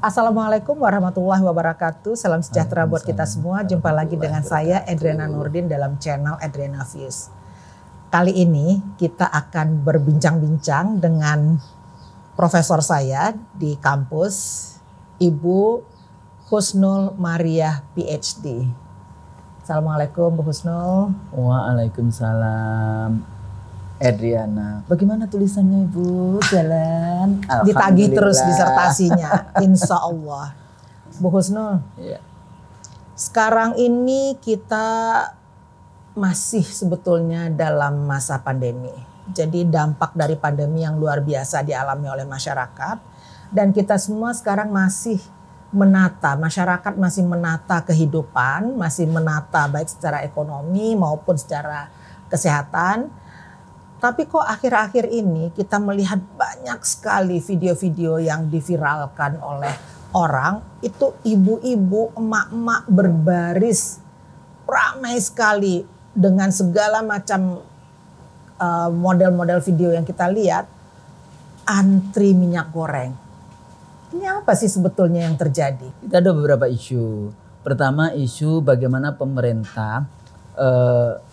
Assalamualaikum warahmatullahi wabarakatuh. Salam sejahtera buat kita semua. Jumpa lagi dengan saya Edriana Nurdin dalam channel Edriana Views. Kali ini kita akan berbincang-bincang dengan profesor saya di kampus, Ibu Husnul Mariah PhD. Assalamualaikum Bu Husnul. Waalaikumsalam. Adriana, bagaimana tulisannya Ibu? Jalan. Ditagih terus disertasinya, insya Allah. Bu Husnul, ya. Sekarang ini kita masih sebetulnya dalam masa pandemi. Jadi dampak dari pandemi yang luar biasa dialami oleh masyarakat. Dan kita semua sekarang masih menata, masyarakat masih menata kehidupan, masih menata baik secara ekonomi maupun secara kesehatan. Tapi kok akhir-akhir ini kita melihat banyak sekali video-video yang diviralkan oleh orang. Itu ibu-ibu, emak-emak berbaris ramai sekali dengan segala macam model-model video yang kita lihat. Antri minyak goreng. Ini apa sih sebetulnya yang terjadi? Kita ada beberapa isu. Pertama isu bagaimana pemerintah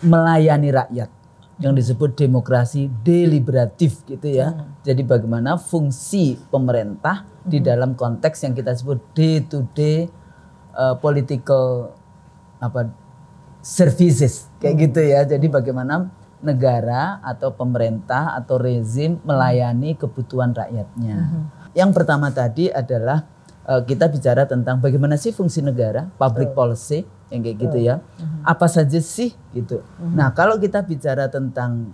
melayani rakyat. Yang disebut demokrasi deliberatif gitu ya. Jadi bagaimana fungsi pemerintah di dalam konteks yang kita sebut day to day political services kayak gitu ya. Jadi bagaimana negara atau pemerintah atau rezim melayani kebutuhan rakyatnya. Yang pertama tadi adalah kita bicara tentang bagaimana sih fungsi negara, public policy yang kayak gitu ya. Apa saja sih gitu. Nah, kalau kita bicara tentang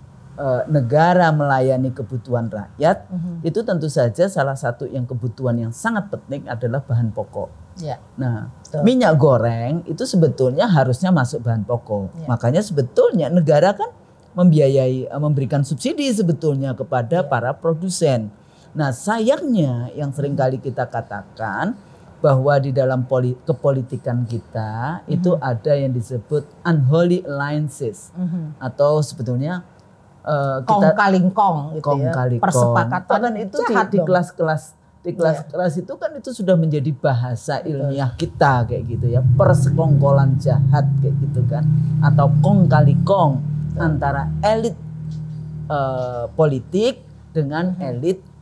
negara melayani kebutuhan rakyat, itu tentu saja salah satu yang kebutuhan yang sangat penting adalah bahan pokok. Ya. Nah, minyak goreng itu sebetulnya harusnya masuk bahan pokok. Ya. Makanya sebetulnya negara kan membiayai, memberikan subsidi sebetulnya kepada para produsen. Nah, sayangnya yang seringkali kita katakan bahwa di dalam kepolitikan kita itu ada yang disebut unholy alliances atau sebetulnya kong kaling kong gitu ya. Persepakatan kan itu di kelas-kelas itu kan itu sudah menjadi bahasa ilmiah kita kayak gitu ya, persekongkolan jahat kayak gitu kan, atau kong kali kong antara elit politik dengan elit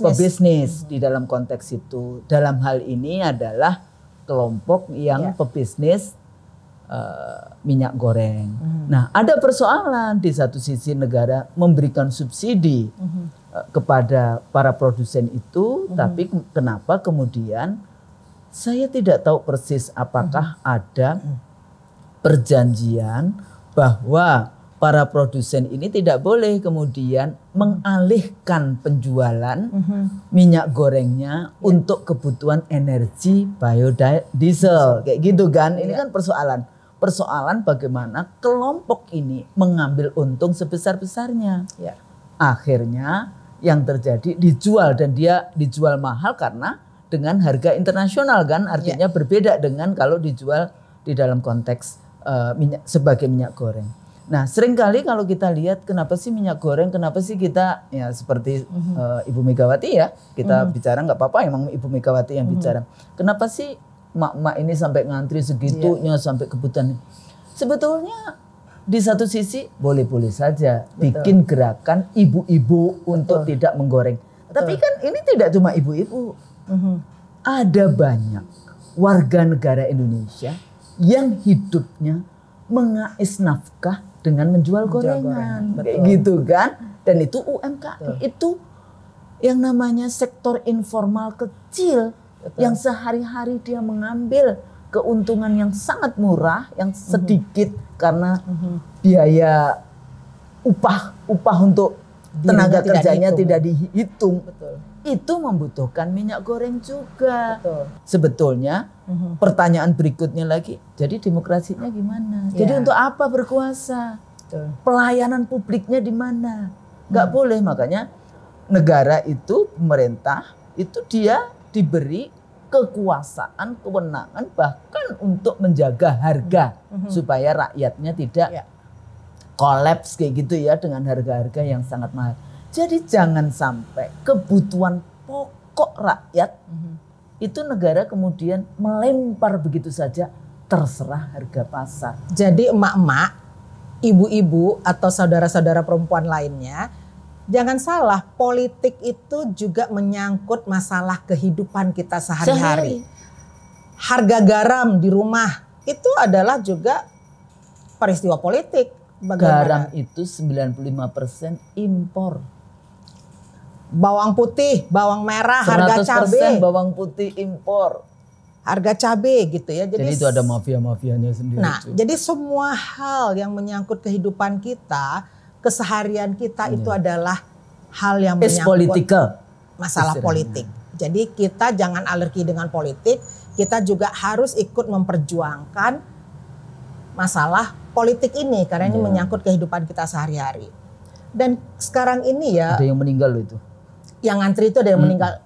pebisnis di dalam konteks itu. Dalam hal ini adalah kelompok yang pebisnis minyak goreng. Nah, ada persoalan di satu sisi negara memberikan subsidi kepada para produsen itu, tapi kenapa kemudian saya tidak tahu persis apakah ada perjanjian bahwa para produsen ini tidak boleh kemudian mengalihkan penjualan minyak gorengnya untuk kebutuhan energi biodiesel kayak gitu kan. Ini kan persoalan bagaimana kelompok ini mengambil untung sebesar-besarnya. Akhirnya yang terjadi dijual, dan dia dijual mahal karena dengan harga internasional kan, artinya berbeda dengan kalau dijual di dalam konteks sebagai minyak goreng. Nah, seringkali kalau kita lihat kenapa sih minyak goreng, kenapa sih kita ya seperti Ibu Megawati ya, kita bicara nggak apa-apa, emang Ibu Megawati yang bicara. Kenapa sih mak-mak ini sampai ngantri segitunya sampai kebutuhan? Sebetulnya di satu sisi boleh-boleh saja bikin gerakan ibu-ibu untuk tidak menggoreng. Tapi kan ini tidak cuma ibu-ibu. Ada banyak warga negara Indonesia yang hidupnya mengais nafkah dengan menjual gorengan. Kayak gitu kan. Dan itu UMKM. Itu yang namanya sektor informal kecil. Yang sehari-hari dia mengambil keuntungan yang sangat murah, yang sedikit karena biaya upah untuk tenaga kerjanya tidak dihitung. Itu membutuhkan minyak goreng juga. Sebetulnya pertanyaan berikutnya lagi, jadi demokrasinya gimana? Jadi untuk apa berkuasa? Pelayanan publiknya di mana? Gak boleh, makanya negara itu, pemerintah itu dia diberi kekuasaan, kewenangan bahkan untuk menjaga harga supaya rakyatnya tidak kolaps kayak gitu ya dengan harga-harga yang sangat mahal. Jadi jangan sampai kebutuhan pokok pokok rakyat, itu negara kemudian melempar begitu saja terserah harga pasar. Jadi emak-emak, ibu-ibu atau saudara-saudara perempuan lainnya, jangan salah, politik itu juga menyangkut masalah kehidupan kita sehari-hari. Harga garam di rumah itu adalah juga peristiwa politik. Garam itu 95% impor. Bawang putih, bawang merah, harga 100% cabai. bawang putih impor. Harga cabai gitu ya. Jadi itu ada mafia-mafianya sendiri. Nah, jadi semua hal yang menyangkut kehidupan kita, keseharian kita itu adalah hal yang menyangkut masalah politik. Jadi kita jangan alergi dengan politik, kita juga harus ikut memperjuangkan masalah politik ini karena ini menyangkut kehidupan kita sehari-hari. Dan sekarang ini ya ada yang meninggal loh itu. Yang ngantri itu ada yang meninggal.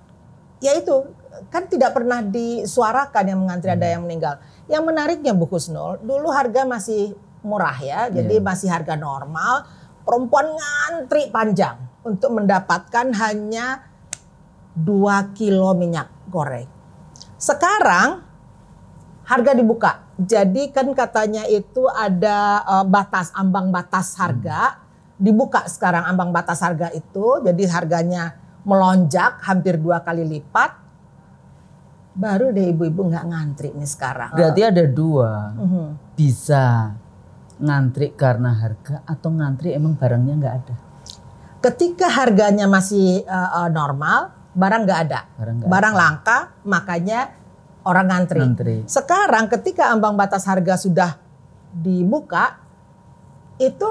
Ya itu kan tidak pernah disuarakan yang mengantri ada yang meninggal. Yang menariknya Bu Husnul, dulu harga masih murah ya, jadi masih harga normal. Perempuan ngantri panjang untuk mendapatkan hanya 2 kilo minyak goreng. Sekarang harga dibuka. Jadi kan katanya itu ada ambang batas harga. Dibuka sekarang ambang batas harga itu. Jadi harganya melonjak hampir 2 kali lipat. Baru deh ibu-ibu nggak ngantri nih sekarang. Berarti ada 2. Bisa ngantri karena harga atau ngantri emang barangnya nggak ada. Ketika harganya masih normal, barang nggak ada. Barang langka, makanya orang ngantri. Sekarang ketika ambang batas harga sudah dibuka, itu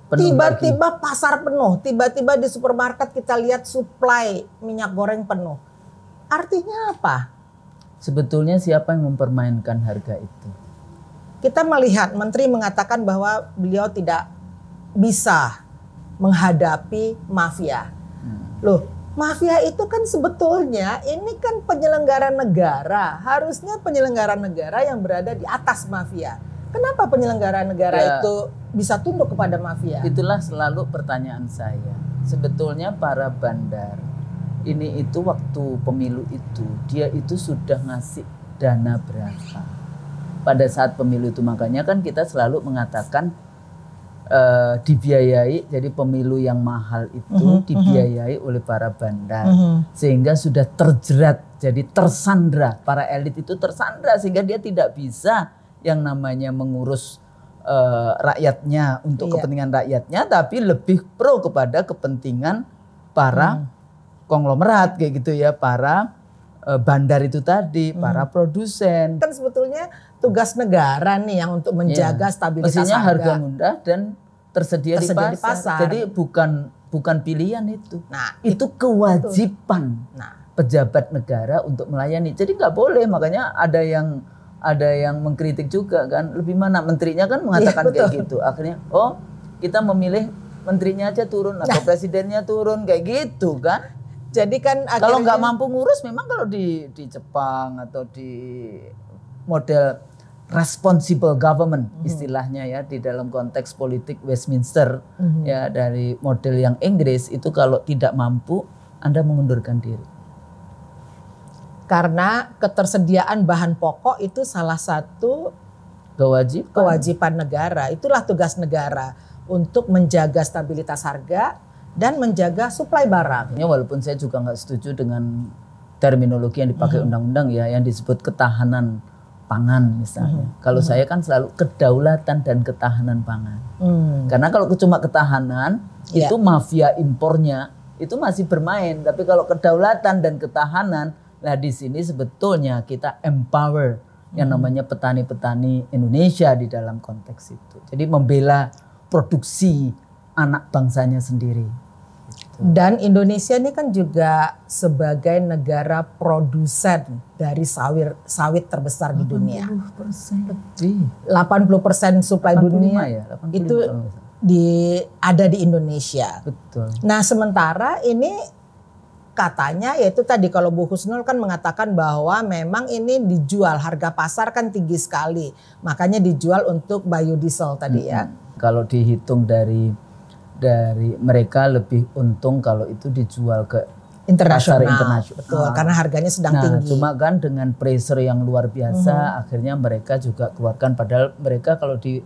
tiba-tiba pasar penuh. Tiba-tiba di supermarket kita lihat suplai minyak goreng penuh. Artinya apa? Sebetulnya siapa yang mempermainkan harga itu? Kita melihat menteri mengatakan bahwa beliau tidak bisa menghadapi mafia. Loh, mafia itu kan sebetulnya ini kan penyelenggara negara. Harusnya penyelenggara negara yang berada di atas mafia. Kenapa penyelenggara negara itu bisa tunduk kepada mafia? Itulah selalu pertanyaan saya. Sebetulnya para bandar ini itu waktu pemilu itu dia itu sudah ngasih dana berapa pada saat pemilu itu. Makanya kan kita selalu mengatakan dibiayai, jadi pemilu yang mahal itu dibiayai oleh para bandar sehingga sudah terjerat, jadi tersandra, para elit itu tersandra sehingga dia tidak bisa yang namanya mengurus rakyatnya untuk kepentingan rakyatnya, tapi lebih pro kepada kepentingan para konglomerat kayak gitu ya, para bandar itu tadi, para produsen. Kan sebetulnya tugas negara nih yang untuk menjaga stabilitas mestinya harga harga mudah dan tersedia di pasar. Jadi bukan pilihan itu. Nah, itu kewajiban pejabat negara untuk melayani. Jadi nggak boleh, makanya ada yang mengkritik juga kan. Lebih mana menterinya kan mengatakan kayak gitu. Akhirnya kita memilih menterinya aja turun atau presidennya turun kayak gitu kan. Jadi kan kalau nggak mampu ngurus, memang kalau di Jepang atau di model responsible government istilahnya ya di dalam konteks politik Westminster ya, dari model yang Inggris itu kalau tidak mampu Anda mengundurkan diri. Karena ketersediaan bahan pokok itu salah satu kewajiban negara. Itulah tugas negara untuk menjaga stabilitas harga dan menjaga suplai barang. Walaupun saya juga nggak setuju dengan terminologi yang dipakai undang-undang ya, yang disebut ketahanan pangan misalnya. Kalau saya kan selalu kedaulatan dan ketahanan pangan. Karena kalau cuma ketahanan itu mafia impornya itu masih bermain. Tapi kalau kedaulatan dan ketahanan, nah di sini sebetulnya kita empower yang namanya petani-petani Indonesia di dalam konteks itu. Jadi membela produksi anak bangsanya sendiri. Dan Indonesia ini kan juga sebagai negara produsen dari sawit terbesar di dunia. 80% lebih. 80% suplai dunia ya, itu ada di Indonesia. Betul. Nah sementara ini katanya yaitu tadi kalau Bu Husnul kan mengatakan bahwa memang ini dijual, harga pasar kan tinggi sekali. Makanya dijual untuk biodiesel tadi ya. Kalau dihitung dari mereka lebih untung kalau itu dijual ke internasional. pasar internasional. Betul, karena harganya sedang Nah, tinggi. cuma kan dengan pressure yang luar biasa, akhirnya mereka juga keluarkan. Padahal mereka kalau di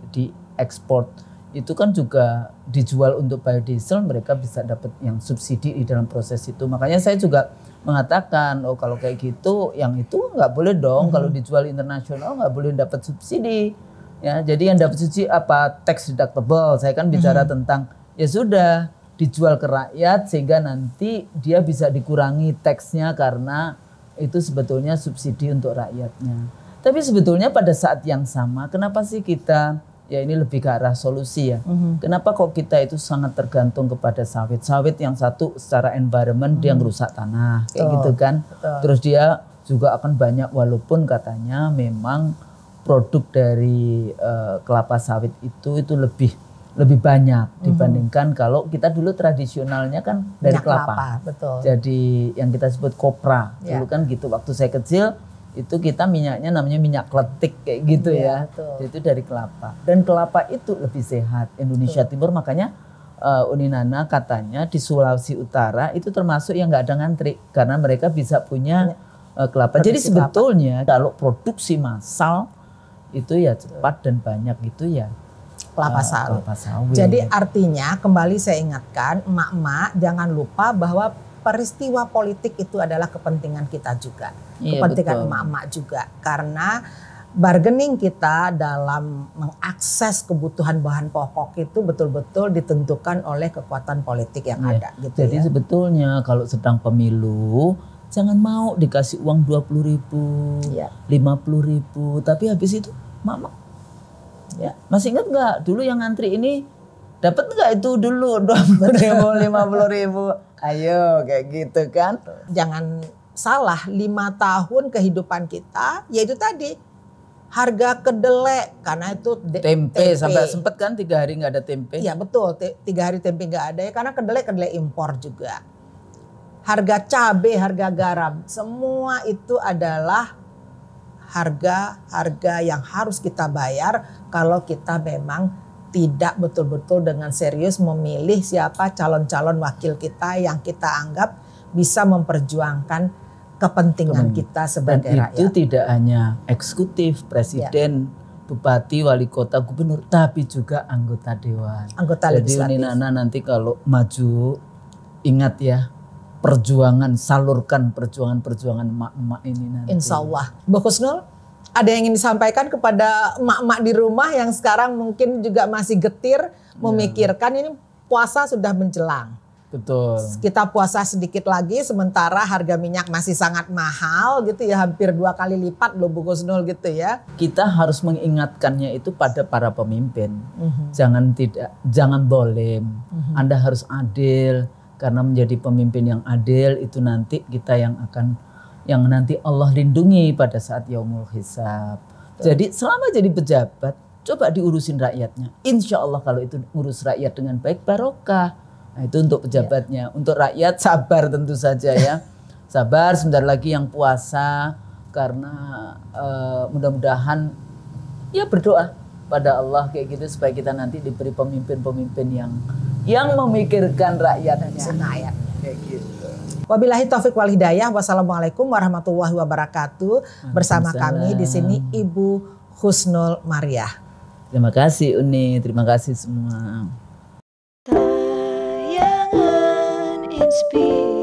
ekspor itu kan juga dijual untuk biodiesel, mereka bisa dapat yang subsidi di dalam proses itu. Makanya saya juga mengatakan, oh kalau kayak gitu, yang itu nggak boleh dong. Kalau dijual internasional nggak boleh dapat subsidi. Ya, jadi yang dapat subsidi apa, tax deductible. Saya kan bicara tentang ya sudah dijual ke rakyat sehingga nanti dia bisa dikurangi taxnya karena itu sebetulnya subsidi untuk rakyatnya. Tapi sebetulnya pada saat yang sama, kenapa sih kita, ya ini lebih ke arah solusi ya. Kenapa kok kita itu sangat tergantung kepada sawit. Sawit yang satu secara environment dia ngerusak tanah kayak gitu kan. Terus dia juga akan banyak, walaupun katanya memang produk dari kelapa sawit itu lebih banyak dibandingkan kalau kita dulu tradisionalnya kan dari kelapa. Betul. Jadi yang kita sebut kopra dulu kan gitu. Waktu saya kecil itu kita minyaknya namanya minyak kletik kayak gitu ya. Betul. Itu dari kelapa. Dan kelapa itu lebih sehat. Indonesia Timur makanya Uni Nana katanya di Sulawesi Utara itu termasuk yang nggak ada ngantri karena mereka bisa punya kelapa. Jadi sebetulnya kalau produksi massal itu ya cepat dan banyak gitu ya. Kelapa sawit. Kelapa sawit. Jadi artinya kembali saya ingatkan emak-emak jangan lupa bahwa peristiwa politik itu adalah kepentingan kita juga. Iya, Kepentingan betul. emak-emak juga. Karena bargaining kita dalam mengakses kebutuhan bahan pokok itu betul-betul ditentukan oleh kekuatan politik yang ada. Gitu Jadi ya. sebetulnya kalau sedang pemilu jangan mau dikasih uang 20.000, Iya. 50.000, tapi habis itu mama ya masih ingat nggak dulu yang ngantri ini dapat nggak itu dulu 20.000, 50.000, ayo kayak gitu kan. Jangan salah, 5 tahun kehidupan kita yaitu tadi harga kedelai karena itu Tempe sampai sempet kan 3 hari nggak ada tempe. Iya betul, 3 hari tempe nggak ada ya karena kedelai impor juga. Harga cabai, harga garam, semua itu adalah harga-harga yang harus kita bayar kalau kita memang tidak betul-betul dengan serius memilih siapa calon-calon wakil kita yang kita anggap bisa memperjuangkan kepentingan kita sebagai Dan rakyat. itu tidak hanya eksekutif, presiden, bupati, wali kota, gubernur, tapi juga anggota dewan. Anggota Jadi legislatif. Uni Nana nanti kalau maju, ingat ya, perjuangan, salurkan perjuangan emak-emak ini nanti. Insya Allah. Bu Husnul, ada yang ingin disampaikan kepada emak-emak di rumah yang sekarang mungkin juga masih getir memikirkan ini puasa sudah menjelang. Betul. Kita puasa sedikit lagi sementara harga minyak masih sangat mahal gitu ya, hampir 2 kali lipat loh Bu Husnul gitu ya. Kita harus mengingatkannya itu pada para pemimpin. Jangan boleh. Anda harus adil karena menjadi pemimpin yang adil itu nanti kita yang nanti Allah lindungi pada saat yaumul hisab. Jadi selama jadi pejabat coba diurusin rakyatnya. Insya Allah kalau itu ngurus rakyat dengan baik barokah. Nah itu untuk pejabatnya. Untuk rakyat sabar tentu saja ya. Sabar, sebentar lagi yang puasa karena mudah-mudahan ya berdoa pada Allah kayak gitu supaya kita nanti diberi pemimpin-pemimpin yang memikirkan rakyatnya. Kayak gitu. Wabillahi taufik wal hidayah. Wassalamualaikum warahmatullahi wabarakatuh. Bersama kami di sini Ibu Husnul Mariah. Terima kasih Uni, terima kasih semua. Tayangan Inspirasi.